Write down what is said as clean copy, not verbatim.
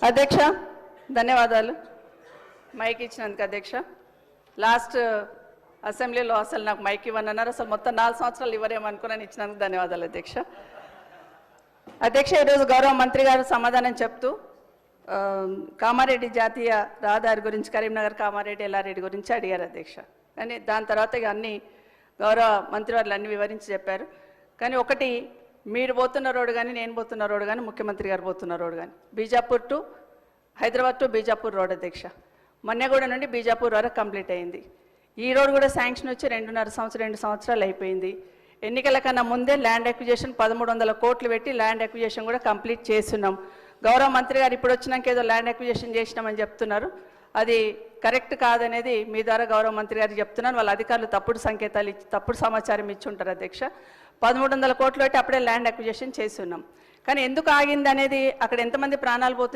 అధ్యక్ష ధన్యవాదాలు మైక్ ఇచ్చినందుకు అధ్యక్ష లాస్ట్ అసెంబ్లీలో అసలు నాకు మైక్ ఇవ్వనన్నారు అసలు మొత్తం 4 సంవత్సరాలు ఇవ్వరేమనుకున్నాను ఇచ్చినందుకు ధన్యవాదాలు అధ్యక్ష అధ్యక్ష ఈరోజు గౌరవ మంత్రి గారు సమాధానం చెప్తూ కామారెడ్డి జాతీయ రహదారి గురించి కరీంనగర్ కామారెడ్డి ఎల్లారెడ్డి గురించి అడిగారు అధ్యక్ష కానీ దాని తర్వాత ఇక అన్ని గౌరవ మంత్రి వారు అన్ని వివరించి చెప్పారు కానీ ఒకటి మీరు పోతున్న రోడ్డు కానీ నేను పోతున్న రోడ్డు కానీ ముఖ్యమంత్రి గారు పోతున్న రోడ్డు కానీ Bijapur to Hyderabad to Bijapur road అధ్యక్ష మన్నెగూడ నుండి బీజాపూర్ వరకు కంప్లీట్ అయింది ఈ రోడ్ కూడా శాంక్షన్ వచ్చి 2 సంవత్సరాలు అయిపోయింది ఎన్నికల కన్నా ముందే ల్యాండ్ అక్విజిషన్ 1300 కోట్లు పెట్టి ల్యాండ్ అక్విజిషన్ కూడా కంప్లీట్ చేస్తున్నాం గౌరవ మంత్రి గారు ఇప్పుడు వచ్చినాక ఏదో ల్యాండ్ అక్విజిషన్ చేసినామని చెప్తున్నారు అది కరెక్ట్ కాదనేది మీ ద్వారా గౌరవ మంత్రి గారికి చెప్తున్నాను వాళ్ళ అధికారులు తప్పుడు సంకేతాలు ఇచ్చి తప్పుడు సమాచారం ఇచ్చి ఉంటారు అధ్యక్ష 1300 కోట్లు పెట్టి అప్పుడే ల్యాండ్ అక్విజిషన్ చేస్తున్నాం కానీ ఎందుకు ఆగింది అనేది అక్కడ ఎంతమంది ప్రాణాలు పోతుంది